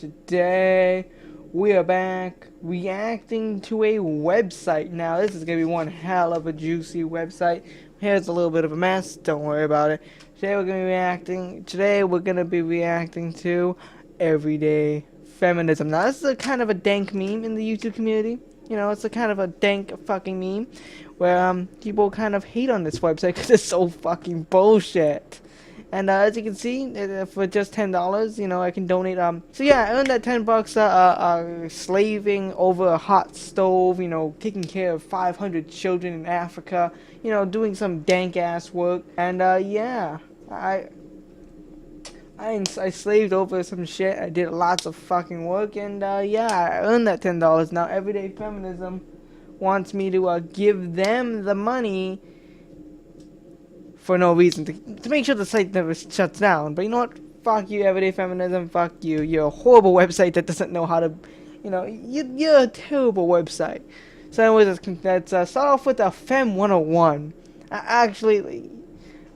today we are back reacting to a website. Now, this is going to be one hell of a juicy website. Here's a little bit of a mess. Don't worry about it. Today we're going to be reacting to Everyday Feminism. Now, this is a kind of a dank meme in the YouTube community. You know, it's a kind of a dank fucking meme where people kind of hate on this website because it's so fucking bullshit. And as you can see, for just $10, you know, I can donate. So yeah, I earned that $10 slaving over a hot stove. You know, taking care of 500 children in Africa. You know, doing some dank ass work. And yeah, I slaved over some shit. I did lots of fucking work, and yeah, I earned that $10. Now, Everyday Feminism wants me to give them the money for no reason, to make sure the site never shuts down. But you know what? Fuck you, Everyday Feminism. Fuck you. You're a horrible website that doesn't know how to, you know, you're a terrible website. So anyways, let's start off with a Fem 101. Actually,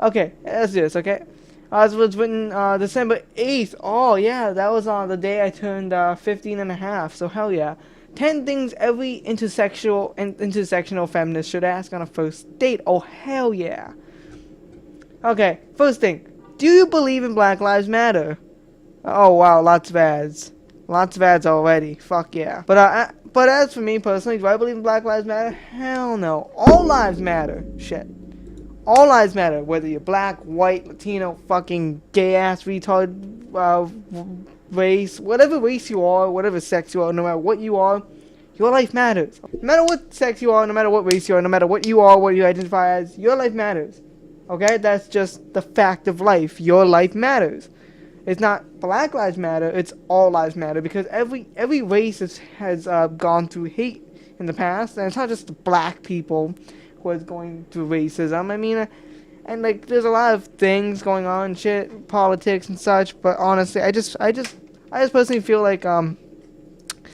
okay, let's do this, okay? It was written December 8th. Oh, yeah, that was on the day I turned 15 and a half. So hell yeah. 10 things every intersectional feminist should ask on a first date. Oh, hell yeah. Okay, first thing. Do you believe in Black Lives Matter? Oh, wow, lots of ads. Lots of ads already. Fuck yeah. But as for me personally, do I believe in Black Lives Matter? Hell no. All lives matter. Shit. All lives matter. Whether you're black, white, Latino, fucking gay-ass, retard, race, whatever race you are, whatever sex you are, no matter what you are, your life matters. No matter what sex you are, no matter what race you are, no matter what you are, what you identify as, your life matters. Okay, that's just the fact of life. Your life matters. It's not Black Lives Matter, it's all lives matter, because every race has gone through hate in the past, and it's not just the black people who is going through racism. I mean, and like there's a lot of things going on, shit, politics and such, but honestly, I just personally feel like the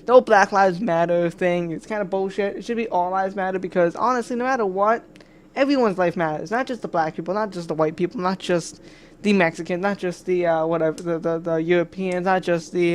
whole Black Lives Matter thing is kind of bullshit. It should be all lives matter, because honestly, no matter what, everyone's life matters, not just the black people, not just the white people, not just the Mexicans, not just the whatever, the Europeans, not just the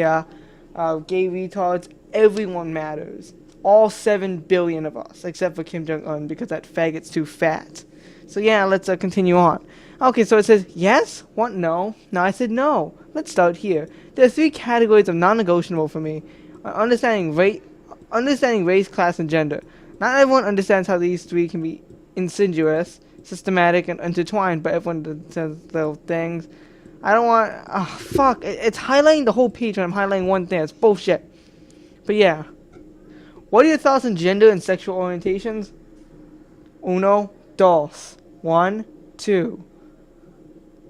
gay retards. Everyone matters. All 7 billion of us, except for Kim Jong-un, because that faggot's too fat. So yeah, let's continue on. Okay, so it says yes, what, no. Now I said no. Let's start here. There are 3 categories of non-negotiable for me: understanding race, class, and gender. Not everyone understands how these 3 can be insidious, systematic, and intertwined, but everyone says little things. I don't want. Oh, fuck. It's highlighting the whole page when I'm highlighting one thing. It's bullshit. But yeah. What are your thoughts on gender and sexual orientations? Uno, dos. 1, 2.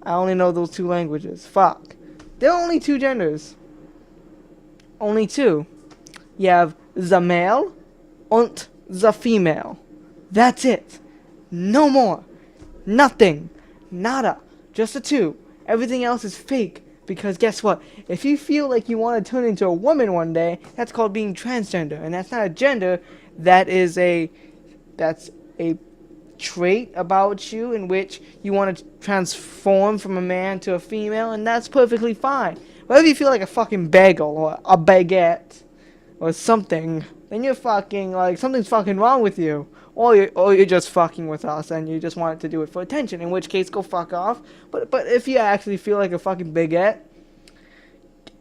I only know those 2 languages. Fuck. There are only 2 genders. Only 2. You have the male and the female. That's it. No more. Nothing. Nada. Just the 2. Everything else is fake. Because guess what? If you feel like you want to turn into a woman one day, that's called being transgender. And that's not a gender. That's a trait about you in which you want to transform from a man to a female. And that's perfectly fine. But if you feel like a fucking bagel or a baguette or something, then you're fucking, like, something's fucking wrong with you. Or you're just fucking with us and you just want to do it for attention, in which case, go fuck off. But if you actually feel like a fucking baguette,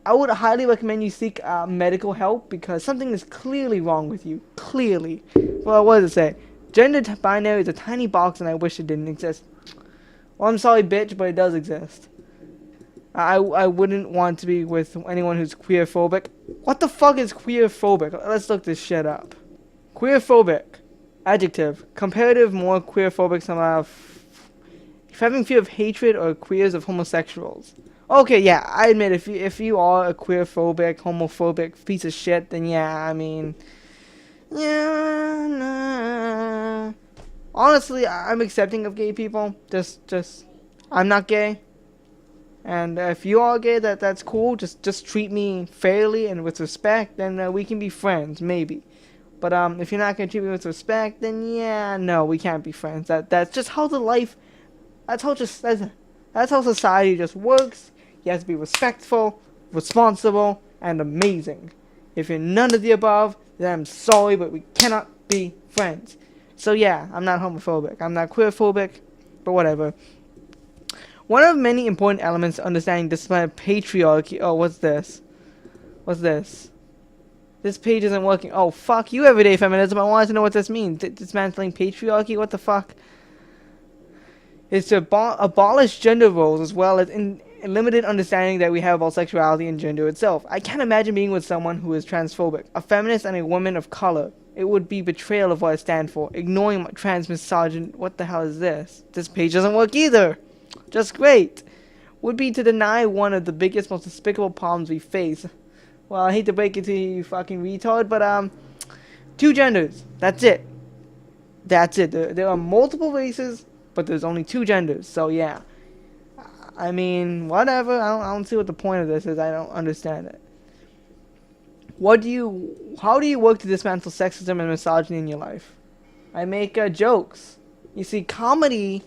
I would highly recommend you seek medical help, because something is clearly wrong with you. Clearly. Well, what does it say? Gender binary is a tiny box and I wish it didn't exist. Well, I'm sorry, bitch, but it does exist. I wouldn't want to be with anyone who's queerphobic. What the fuck is queerphobic? Let's look this shit up. Queerphobic. Adjective. Comparative, more queerphobic, somehow having fear of hatred or queers of homosexuals. Okay, yeah, I admit, if you are a queerphobic, homophobic piece of shit, then yeah, I mean, yeah, nah. Honestly, I'm accepting of gay people. Just, I'm not gay. And if you are gay, that's cool. Just treat me fairly and with respect, then we can be friends, maybe. But if you're not gonna treat me with respect, then yeah, no, we can't be friends. That's just how that's how society just works. You have to be respectful, responsible, and amazing. If you're none of the above, then I'm sorry, but we cannot be friends. So yeah, I'm not homophobic. I'm not queerphobic, but whatever. One of many important elements to understanding discipline of patriarchy. Oh, what's this? What's this? This page isn't working. Oh, fuck you, everyday feminism. I wanted to know what this means. Dismantling patriarchy? What the fuck? It's to abolish gender roles as well as in limited understanding that we have about sexuality and gender itself. I can't imagine being with someone who is transphobic, a feminist and a woman of color. It would be betrayal of what I stand for, ignoring my trans misogyn. What the hell is this? This page doesn't work either. Just great. Would be to deny one of the biggest, most despicable problems we face. Well, I hate to break it to you, you fucking retard, but two genders. That's it. That's it. There are multiple races, but there's only two genders. So yeah. I mean, whatever. I don't see what the point of this is. I don't understand it. How do you work to dismantle sexism and misogyny in your life? I make jokes. You see, comedy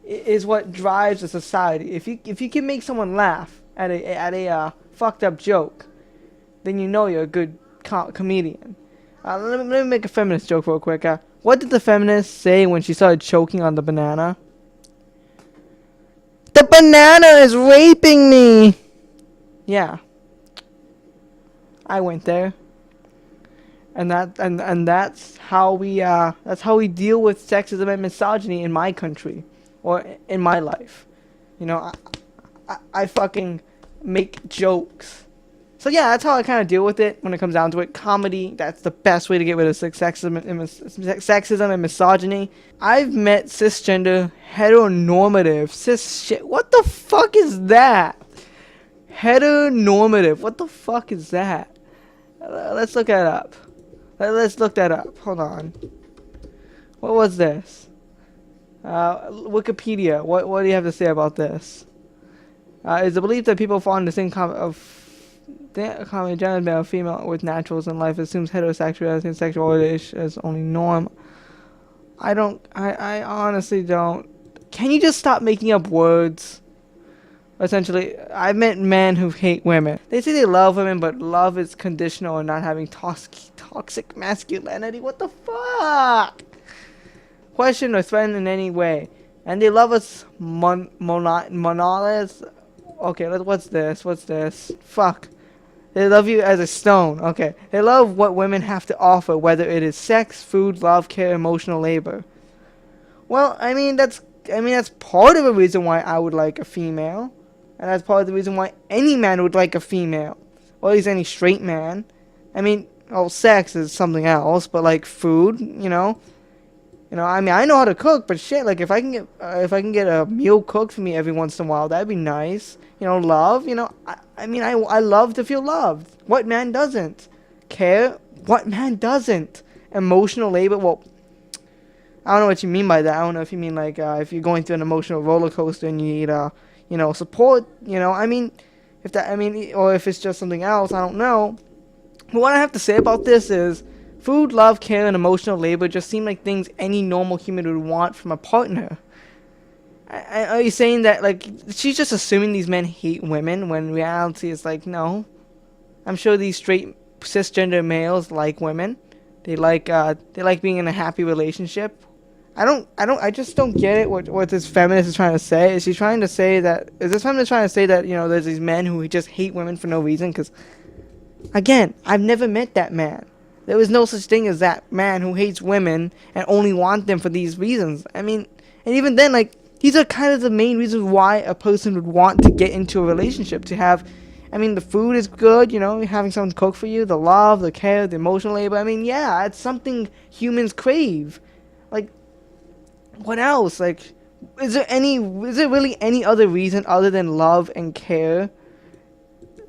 is what drives a society. If you can make someone laugh at a fucked up joke, then you know you're a good comedian. Let me make a feminist joke real quick. What did the feminist say when she started choking on the banana? The banana is raping me! Yeah. I went there. And that's how we deal with sexism and misogyny in my country. Or in my life. You know, I fucking make jokes. So yeah, that's how I kind of deal with it when it comes down to it. Comedy, that's the best way to get rid of sexism and misogyny. I've met cisgender, heteronormative, cis shit. What the fuck is that? Heteronormative. What the fuck is that? Let's look that up. Let's look that up. Hold on. What was this? Wikipedia. What do you have to say about this? Is the belief that people fall in the same common gender, male, female, with naturals in life assumes heterosexuality and sexuality as only norm. I honestly don't. Can you just stop making up words? Essentially, I've met men who hate women. They say they love women, but love is conditional and not having toxic masculinity. What the fuck? Question or threaten in any way. And they love us monoliths. Okay, what's this? Fuck. They love you as a stone. Okay. They love what women have to offer, whether it is sex, food, love, care, emotional labor. Well, I mean that's part of the reason why I would like a female. And that's part of the reason why any man would like a female. Or at least any straight man. I mean, sex is something else, but like food, you know. I mean, I know how to cook, but shit, like if I can get a meal cooked for me every once in a while, that'd be nice. Love, I mean, I love to feel loved. What man doesn't? Care? What man doesn't? Emotional labor? Well, I don't know what you mean by that. I don't know if you mean like if you're going through an emotional roller coaster and you need support. I mean, or if it's just something else, I don't know. But what I have to say about this is, food, love, care, and emotional labor just seem like things any normal human would want from a partner. Are you saying that, like, she's just assuming these men hate women, when reality is like, no. I'm sure these straight cisgender males like women. They like being in a happy relationship. I just don't get it, what this feminist is trying to say. Is this feminist trying to say that, there's these men who just hate women for no reason? Because, again, I've never met that man. There is no such thing as that man who hates women and only wants them for these reasons. I mean, and even then, like, these are kind of the main reasons why a person would want to get into a relationship. To have, the food is good, having someone cook for you, the love, the care, the emotional labor. I mean, yeah, it's something humans crave. Like, what else? Like, is there really any other reason other than love and care?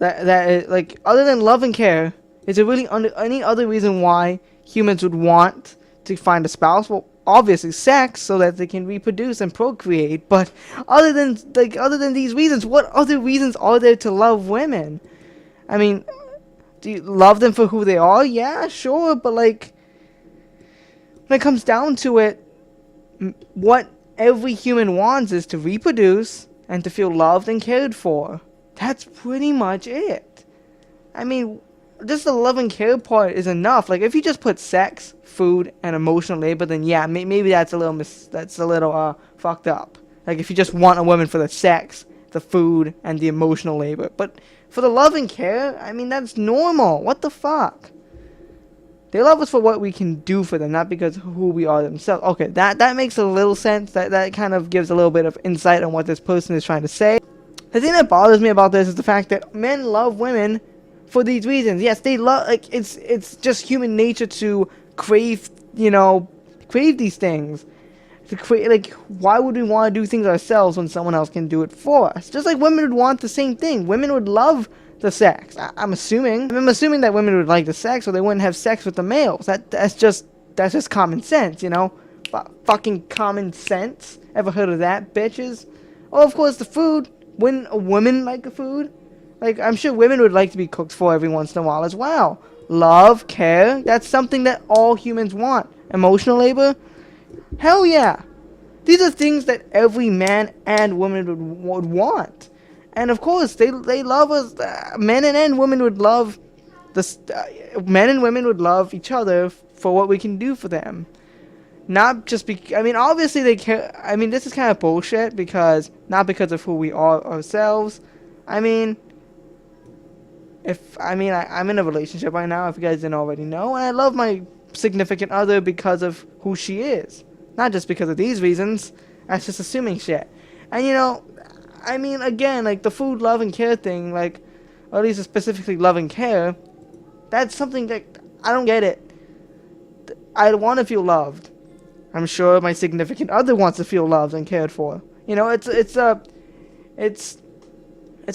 Other than love and care, is there really any other reason why humans would want to find a spouse? Well, obviously sex, so that they can reproduce and procreate. But other than these reasons, what other reasons are there to love women? I mean, do you love them for who they are? Yeah, sure, but like, when it comes down to it, what every human wants is to reproduce and to feel loved and cared for. That's pretty much it. I mean, just the love and care part is enough. Like, if you just put sex, food, and emotional labor, then yeah, maybe that's a little fucked up. Like, if you just want a woman for the sex, the food, and the emotional labor. But for the love and care, I mean, that's normal. What the fuck? They love us for what we can do for them, not because of who we are themselves. Okay, that makes a little sense. That kind of gives a little bit of insight on what this person is trying to say. The thing that bothers me about this is the fact that men love women for these reasons. Yes, they love, like, it's just human nature to crave, crave these things. Like, why would we want to do things ourselves when someone else can do it for us? Just like women would want the same thing. Women would love the sex. I'm assuming that women would like the sex, or they wouldn't have sex with the males. That's just common sense, fucking common sense. Ever heard of that, bitches? Oh, of course, the food. Wouldn't a woman like the food? Like, I'm sure women would like to be cooked for every once in a while as well. Love, care, that's something that all humans want. Emotional labor? Hell yeah. These are things that every man and woman would want. And of course, they love us. Men and women would love men and women would love each other for what we can do for them. Not just obviously they care. This is kind of bullshit not because of who we are ourselves. I'm in a relationship right now, if you guys didn't already know, and I love my significant other because of who she is. Not just because of these reasons. That's just assuming shit. And again, like the food, love, and care thing, like, or at least specifically love and care, that's something that I don't get it. I want to feel loved. I'm sure my significant other wants to feel loved and cared for. It's a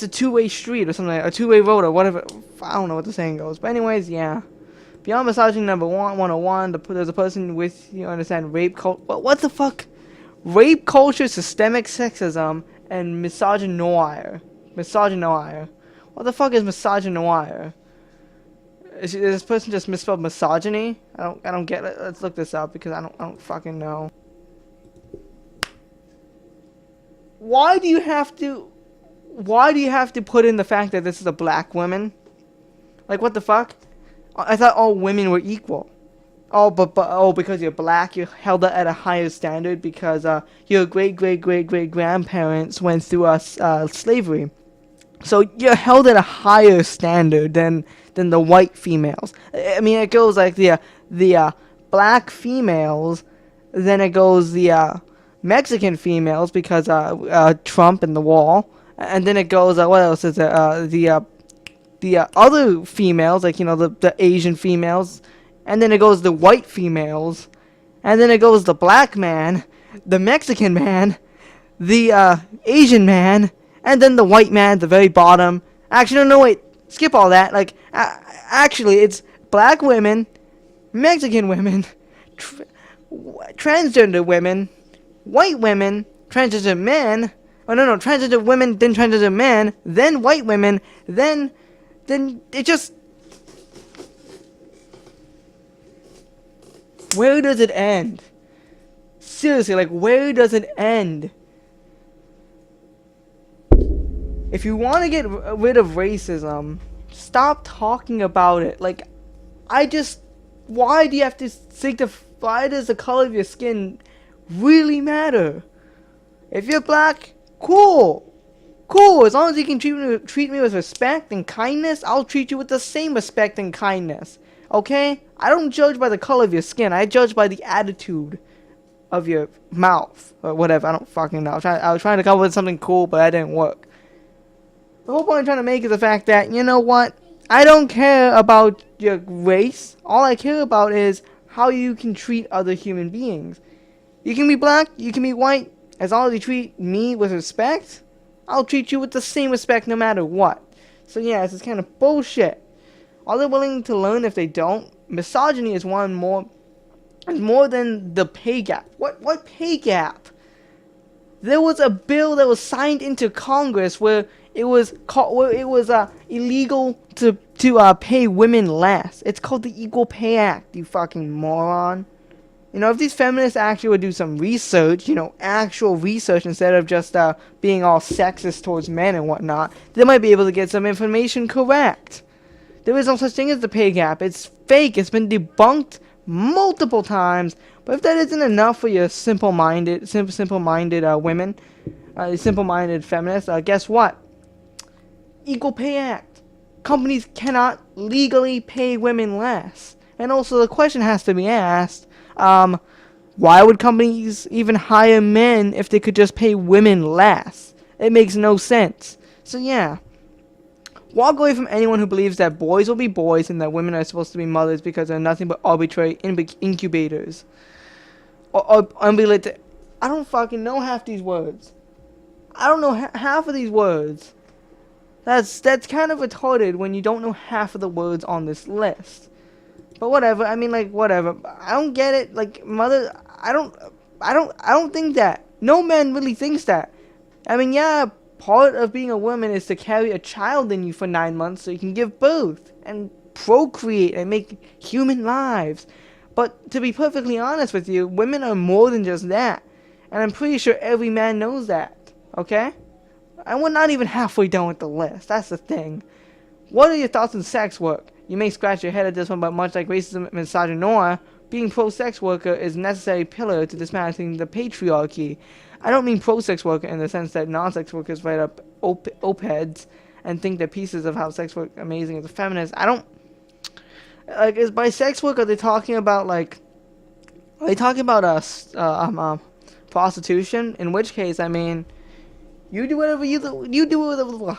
two-way street or something, a two-way road or whatever. I don't know what the saying goes. But anyways, yeah. Beyond misogyny number 101, there's a person with, understand, rape culture. What the fuck? Rape culture, systemic sexism, and misogynoir. Misogynoir. What the fuck is misogynoir? Is this person just misspelled misogyny? I don't get it. Let's look this up because I don't fucking know. Why do you have to put in the fact that this is a black woman? Like, what the fuck? I thought all women were equal. Oh, but because you're black, you're held at a higher standard because your great-great-great-great-grandparents went through slavery. So you're held at a higher standard than the white females. It goes like the black females, then it goes the Mexican females because Trump and the wall, and then it goes what else is there? The other females, like the Asian females, and then it goes the white females, and then it goes the black man, the Mexican man, the Asian man, and then the white man at the very bottom. Actually, no, wait. Skip all that. Like, actually, it's black women, Mexican women, transgender women, white women, transgender men. Oh, no, transgender women, then transgender men, then white women, then it just... Where does it end? Seriously, like, where does it end? If you want to get rid of racism, stop talking about it. Like, why do you have to why does the color of your skin really matter? If you're black, cool. As long as you can treat me with respect and kindness, I'll treat you with the same respect and kindness. Okay? I don't judge by the color of your skin. I judge by the attitude of your mouth. Or whatever. I don't fucking know. I was trying to come up with something cool, but that didn't work. The whole point I'm trying to make is the fact that, you know what? I don't care about your race. All I care about is how you can treat other human beings. You can be black, you can be white. As long as you treat me with respect, I'll treat you with the same respect no matter what. So yeah, this is kind of bullshit. Are they willing to learn if they don't? Misogyny is more than the pay gap. What pay gap? There was a bill that was signed into Congress where it was illegal to pay women less. It's called the Equal Pay Act, you fucking moron. If these feminists actually would do some research, actual research instead of just being all sexist towards men and whatnot, they might be able to get some information correct. There is no such thing as the pay gap. It's fake. It's been debunked multiple times. But if that isn't enough for your simple-minded women, simple-minded feminists, guess what? Equal Pay Act. Companies cannot legally pay women less. And also the question has to be asked, why would companies even hire men if they could just pay women less? It makes no sense. So yeah. Walk away from anyone who believes that boys will be boys and that women are supposed to be mothers because they're nothing but arbitrary incubators. Or unrelated. I don't fucking know half these words. I don't know half of these words. That's kind of retarded when you don't know half of the words on this list. But whatever. I mean, like, whatever. I don't get it. Like, mother. I don't think that. No man really thinks that. I mean, yeah. Part of being a woman is to carry a child in you for 9 months so you can give birth and procreate and make human lives. But to be perfectly honest with you, women are more than just that. And I'm pretty sure every man knows that. Okay? And we're not even halfway done with the list. That's the thing. What are your thoughts on sex work? You may scratch your head at this one, but much like racism and misogynoir, being pro-sex worker is a necessary pillar to dismantling the patriarchy. I don't mean pro-sex worker in the sense that non-sex workers write up op-eds and think they're pieces of how sex work amazing as a feminist. I don't... Like, is by sex work, are they talking about, like... Are they talking about, prostitution? In which case, I mean... You do whatever you do whatever...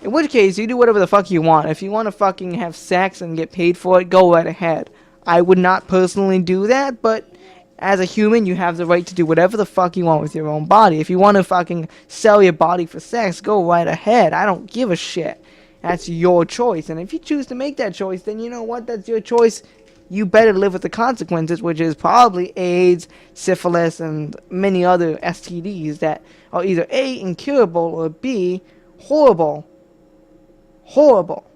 In which case, you do whatever the fuck you want. If you want to fucking have sex and get paid for it, go right ahead. I would not personally do that, but... As a human, you have the right to do whatever the fuck you want with your own body. If you want to fucking sell your body for sex, go right ahead. I don't give a shit. That's your choice. And if you choose to make that choice, then you know what? That's your choice. You better live with the consequences, which is probably AIDS, syphilis, and many other STDs that are either A, incurable, or B, horrible. Horrible.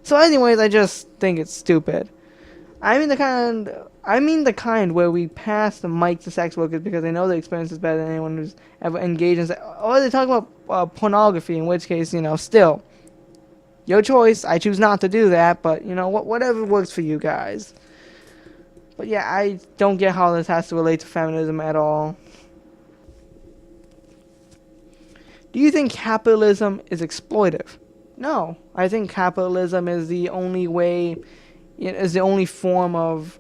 So anyways, I just think it's stupid. I mean the kind where we pass the mic to sex workers because they know the experience is better than anyone who's ever engaged in sex. Or they talk about pornography, in which case, you know, still, your choice. I choose not to do that, but, you know, whatever works for you guys. But yeah, I don't get how this has to relate to feminism at all. Do you think capitalism is exploitive? No. I think capitalism is the only way, is the only form of...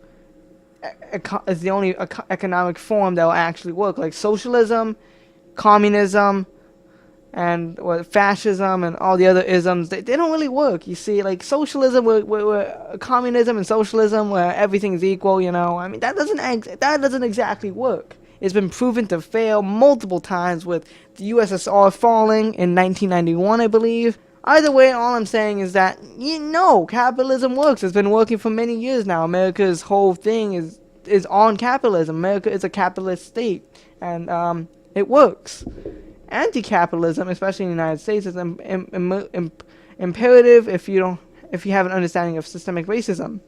is the only economic form that will actually work. Like socialism, communism, and fascism, and all the other isms, they don't really work. You see, like socialism, where communism and socialism, where everything's equal. You know, I mean that doesn't exactly work. It's been proven to fail multiple times, with the USSR falling in 1991, I believe. Either way, all I'm saying is that, you know, capitalism works. It's been working for many years now. America's whole thing is on capitalism. America is a capitalist state, and it works. Anti-capitalism, especially in the United States, is imperative if you have an understanding of systemic racism.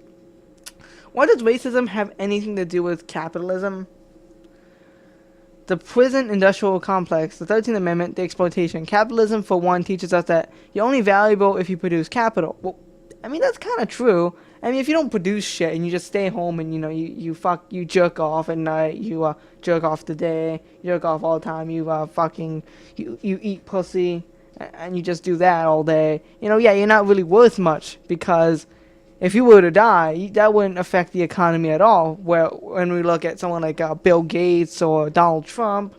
What does racism have anything to do with capitalism? The prison industrial complex, the 13th Amendment, the exploitation. Capitalism, for one, teaches us that you're only valuable if you produce capital. Well, I mean, that's kind of true. I mean, if you don't produce shit and you just stay home and, you know, you jerk off at night, you jerk off the day, you jerk off all the time, you eat pussy, and you just do that all day, you know, yeah, you're not really worth much, because if you were to die, that wouldn't affect the economy at all. Where when we look at someone like Bill Gates or Donald Trump,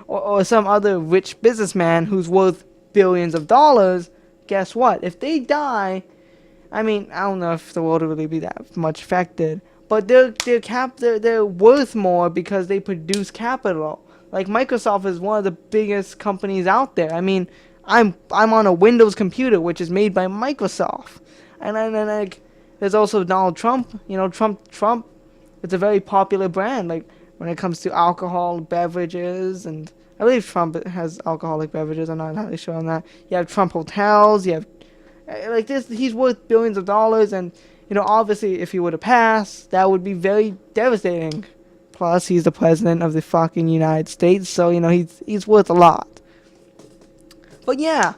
or some other rich businessman who's worth billions of dollars, guess what? If they die, I mean, I don't know if the world will really be that much affected, but they're worth more because they produce capital. Like Microsoft is one of the biggest companies out there. I mean, I'm on a Windows computer, which is made by Microsoft, and then like there's also Donald Trump. You know, Trump. It's a very popular brand. Like when it comes to alcohol beverages, and I believe Trump has alcoholic beverages. I'm not entirely sure on that. You have Trump hotels. You have like this. He's worth billions of dollars, and you know, obviously, if he were to pass, that would be very devastating. Plus, he's the president of the fucking United States, so you know he's worth a lot. But yeah,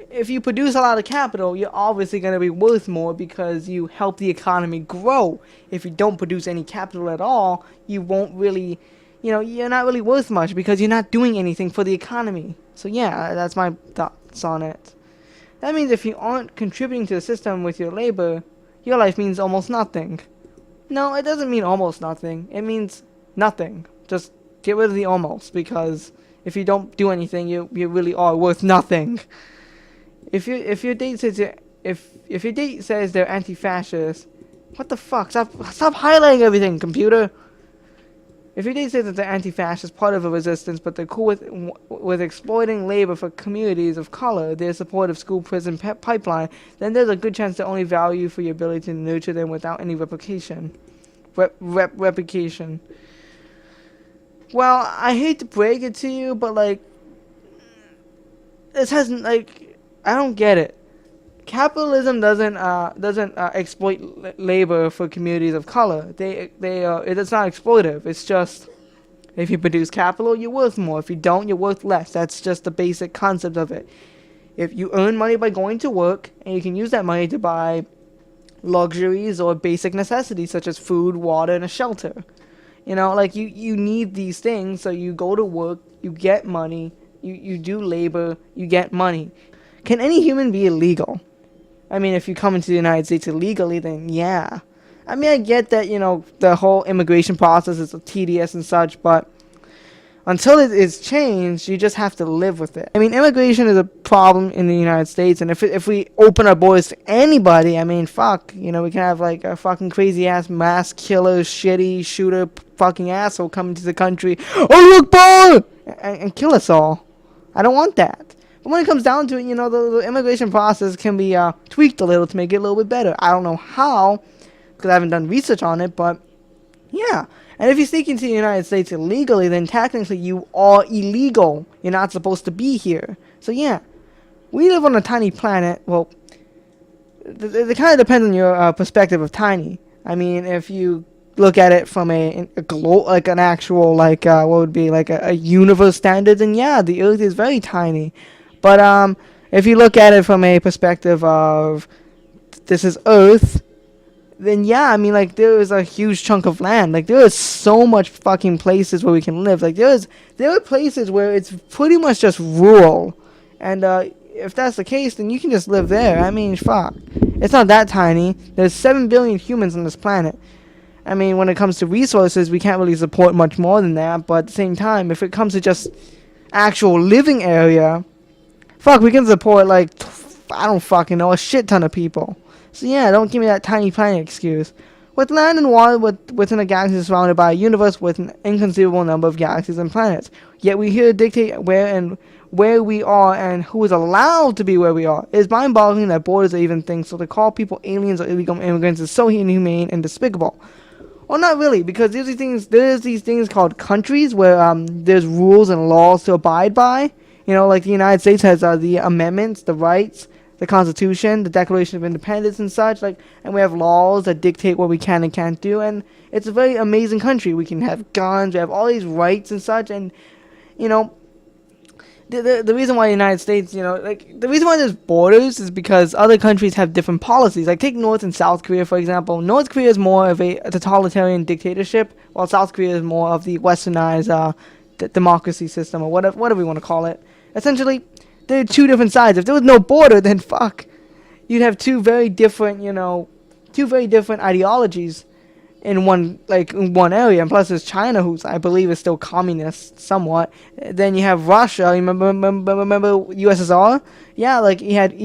if you produce a lot of capital, you're obviously going to be worth more because you help the economy grow. If you don't produce any capital at all, you won't really, you're not really worth much because you're not doing anything for the economy. So yeah, that's my thoughts on it. That means if you aren't contributing to the system with your labor, your life means almost nothing. No, it doesn't mean almost nothing. It means nothing. Just get rid of the almost, because if you don't do anything, you really are worth nothing. If your date says if your date says they're anti-fascist, what the fuck? Stop highlighting everything, computer. If your date says that they're anti-fascist, part of a resistance, but they're cool with exploiting labor for communities of color, their support of school prison pipeline, then there's a good chance they only value you for your ability to nurture them without any replication. Replication. Well, I hate to break it to you, but like, this hasn't I don't get it. Capitalism doesn't exploit labor for communities of color. It's not exploitive. It's just, if you produce capital, you're worth more. If you don't, you're worth less. That's just the basic concept of it. If you earn money by going to work, and you can use that money to buy luxuries or basic necessities such as food, water, and a shelter. You need these things, so you go to work, you get money, you do labor, you get money. Can any human be illegal? I mean, if you come into the United States illegally, then yeah. I mean, I get that, the whole immigration process is tedious and such, but until it is changed, you just have to live with it. I mean, immigration is a problem in the United States, and if we open our borders to anybody, I mean, fuck, we can have like a fucking crazy-ass mass killer, shitty shooter fucking asshole come into the country, oh look, boy! And kill us all. I don't want that. But when it comes down to it, the immigration process can be tweaked a little to make it a little bit better. I don't know how, because I haven't done research on it, but yeah. And if you sneak into the United States illegally, then technically you are illegal. You're not supposed to be here. So yeah, we live on a tiny planet. Well, it kind of depends on your perspective of tiny. I mean, if you look at it from an actual, what would be like a universe standard, then yeah, the Earth is very tiny. But if you look at it from a perspective of this is Earth, then yeah, I mean, there is a huge chunk of land. There is so much fucking places where we can live. There are places where it's pretty much just rural. And if that's the case, then you can just live there. I mean, fuck. It's not that tiny. There's 7 billion humans on this planet. I mean, when it comes to resources, we can't really support much more than that. But at the same time, if it comes to just actual living area, fuck, we can support, I don't fucking know, a shit ton of people. So yeah, don't give me that tiny planet excuse. With land and water within a galaxy surrounded by a universe with an inconceivable number of galaxies and planets. Yet we here dictate where we are and who is allowed to be where we are. It is mind-boggling that borders are even things, so to call people aliens or illegal immigrants is so inhumane and despicable. Well, not really, because there's these things called countries where there's rules and laws to abide by. Like the United States has the amendments, the rights, the Constitution, the Declaration of Independence and such, and we have laws that dictate what we can and can't do, and it's a very amazing country. We can have guns, we have all these rights and such, and, the reason why the United States, the reason why there's borders is because other countries have different policies. Take North and South Korea, for example. North Korea is more of a totalitarian dictatorship, while South Korea is more of the westernized democracy system, or whatever you want to call it. Essentially, there are two different sides. If there was no border, then fuck. You'd have two very different ideologies in one area. And plus there's China, who's, I believe, is still communist somewhat. Then you have Russia. You remember USSR? Yeah, you had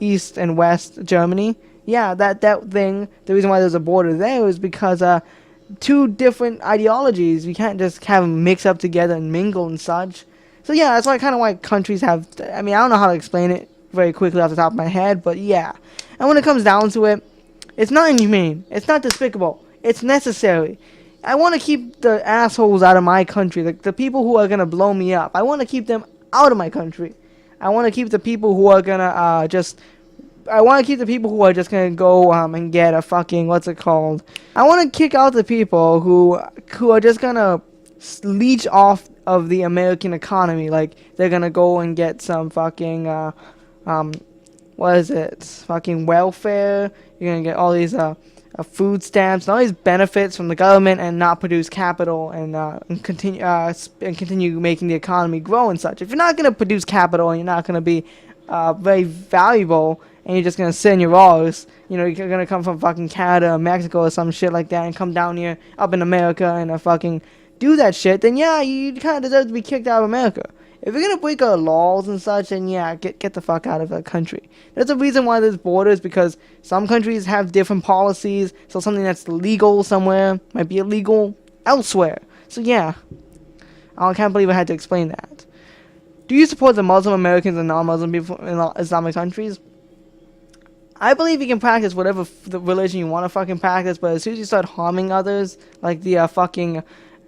East and West Germany. Yeah, that thing. The reason why there's a border there is because two different ideologies. You can't just have them mix up together and mingle and such. So yeah, that's why countries have, I mean, I don't know how to explain it very quickly off the top of my head, but yeah. And when it comes down to it, it's not inhumane, it's not despicable, it's necessary. I want to keep the assholes out of my country, the people who are going to blow me up. I want to keep them out of my country. I want to keep the people who are going to I want to keep the people who are just going to go and get a fucking, what's it called? I want to kick out the people who are just going to leech off of the American economy. They're gonna go and get some fucking what is it? Fucking welfare. You're gonna get all these food stamps and all these benefits from the government, and not produce capital and continue making the economy grow and such. If you're not gonna produce capital and you're not gonna be very valuable, and you're just gonna sit in your walls, you're gonna come from fucking Canada or Mexico or some shit like that and come down here up in America and fucking do that shit, then yeah, you kind of deserve to be kicked out of America. If you're gonna break our laws and such, then yeah, get the fuck out of the country. There's a reason why there's borders, because some countries have different policies, so something that's legal somewhere might be illegal elsewhere. So yeah, I can't believe I had to explain that. Do you support the Muslim Americans and non-Muslim people in Islamic countries? I believe you can practice whatever the religion you want to fucking practice, but as soon as you start harming others, like the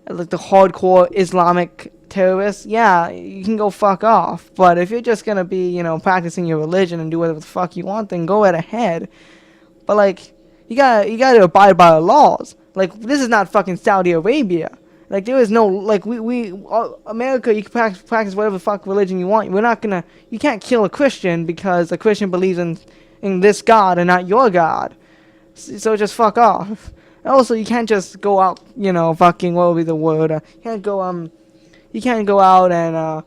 hardcore Islamic terrorists, yeah, you can go fuck off. But if you're just gonna be, practicing your religion and do whatever the fuck you want, then go right ahead. But like, you gotta abide by the laws. Like, this is not fucking Saudi Arabia. Like, there is no, like, America, you can practice whatever fuck religion you want. You can't kill a Christian because a Christian believes in this God and not your God. So just fuck off. Also, you can't just go out, fucking, what would be the word? You can't go out and,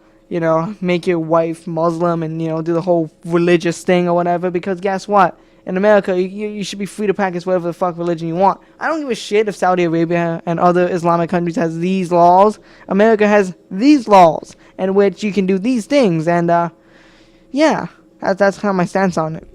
make your wife Muslim and, do the whole religious thing or whatever, because guess what? In America, you should be free to practice whatever the fuck religion you want. I don't give a shit if Saudi Arabia and other Islamic countries has these laws. America has these laws in which you can do these things, and, yeah, that's kind of my stance on it.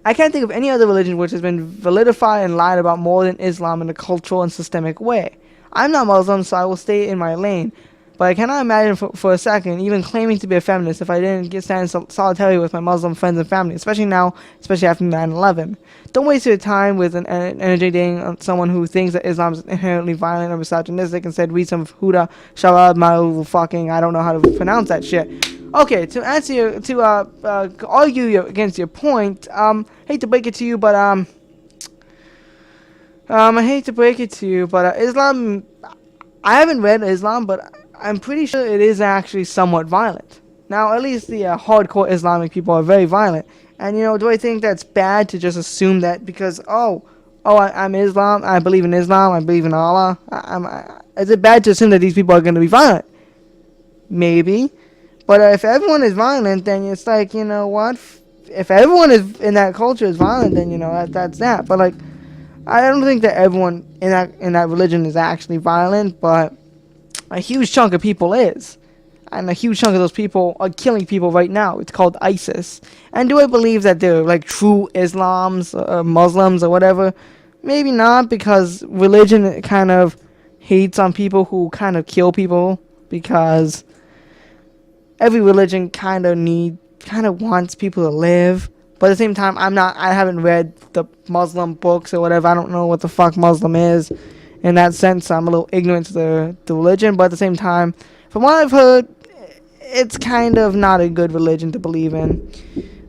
I can't think of any other religion which has been vilified and lied about more than Islam in a cultural and systemic way. I'm not Muslim, so I will stay in my lane. But I cannot imagine for a second even claiming to be a feminist if I didn't stand in solidarity with my Muslim friends and family, especially after 9/11. Don't waste your time with an energy dating someone who thinks that Islam is inherently violent or misogynistic. Instead, read some Huda Sharab Ma'ul fucking, I don't know how to pronounce that shit. Okay, to argue against your point, hate to break it to you, but Islam, I haven't read Islam, but I'm pretty sure it is actually somewhat violent. Now, at least the hardcore Islamic people are very violent. And, do I think that's bad to just assume that because, I'm Islam, I believe in Islam, I believe in Allah, is it bad to assume that these people are going to be violent? Maybe. But if everyone is violent, then it's like, what? If everyone is in that culture is violent, then, that's that. But, like, I don't think that everyone in that religion is actually violent, but a huge chunk of people is. And a huge chunk of those people are killing people right now. It's called ISIS. And do I believe that they're, like, true Islams or Muslims or whatever? Maybe not, because religion kind of hates on people who kind of kill people, because every religion kind of wants people to live. But at the same time, I haven't read the Muslim books or whatever. I don't know what the fuck Muslim is. In that sense, I'm a little ignorant to the religion. But at the same time, from what I've heard, it's kind of not a good religion to believe in.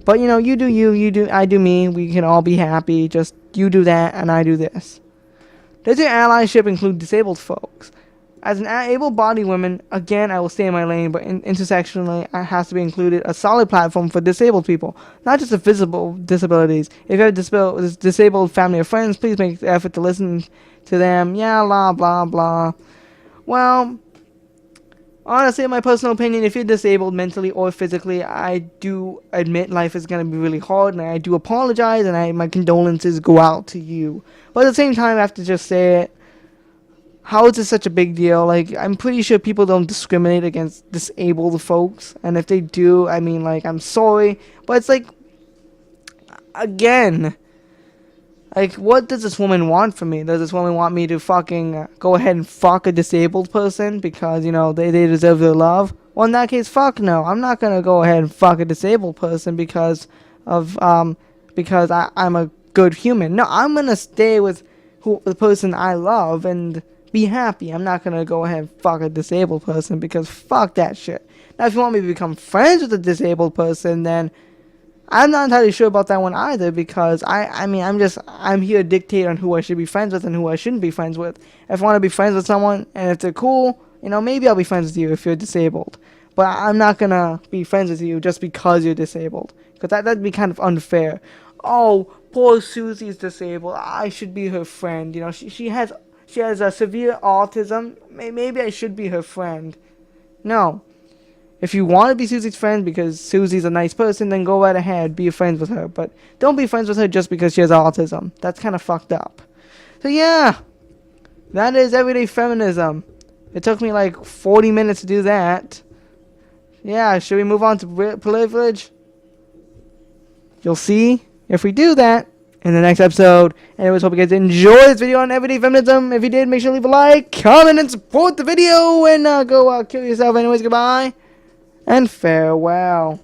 But, you do you do, I do me. We can all be happy. Just you do that and I do this. Does your allyship include disabled folks? As an able-bodied woman, again, I will stay in my lane, but intersectionally, it has to be included a solid platform for disabled people, not just the physical disabilities. If you have disabled family or friends, please make the effort to listen to them. Yeah, blah, blah, blah. Well, honestly, in my personal opinion, if you're disabled mentally or physically, I do admit life is going to be really hard, and I do apologize, and my condolences go out to you. But at the same time, I have to just say it. How is this such a big deal? Like, I'm pretty sure people don't discriminate against disabled folks. And if they do, I mean, like, I'm sorry. But it's like, again, like, what does this woman want from me? Does this woman want me to fucking go ahead and fuck a disabled person because, they deserve their love? Well, in that case, fuck no. I'm not going to go ahead and fuck a disabled person because I'm a good human. No, I'm going to stay with the person I love and be happy. I'm not going to go ahead and fuck a disabled person because fuck that shit. Now, if you want me to become friends with a disabled person, then I'm not entirely sure about that one either, because I'm here to dictate on who I should be friends with and who I shouldn't be friends with. If I want to be friends with someone and if they're cool, maybe I'll be friends with you if you're disabled. But I'm not going to be friends with you just because you're disabled. Because that'd be kind of unfair. Oh, poor Susie's disabled. I should be her friend. You know, she has a severe autism. Maybe I should be her friend. No. If you want to be Susie's friend because Susie's a nice person, then go right ahead. Be friends with her. But don't be friends with her just because she has autism. That's kind of fucked up. So yeah. That is everyday feminism. It took me like 40 minutes to do that. Yeah, should we move on to privilege? You'll see if we do that in the next episode. Anyways, hope you guys enjoyed this video on everyday feminism. If you did, make sure to leave a like, comment, and support the video. And go kill yourself. Anyways, goodbye and farewell.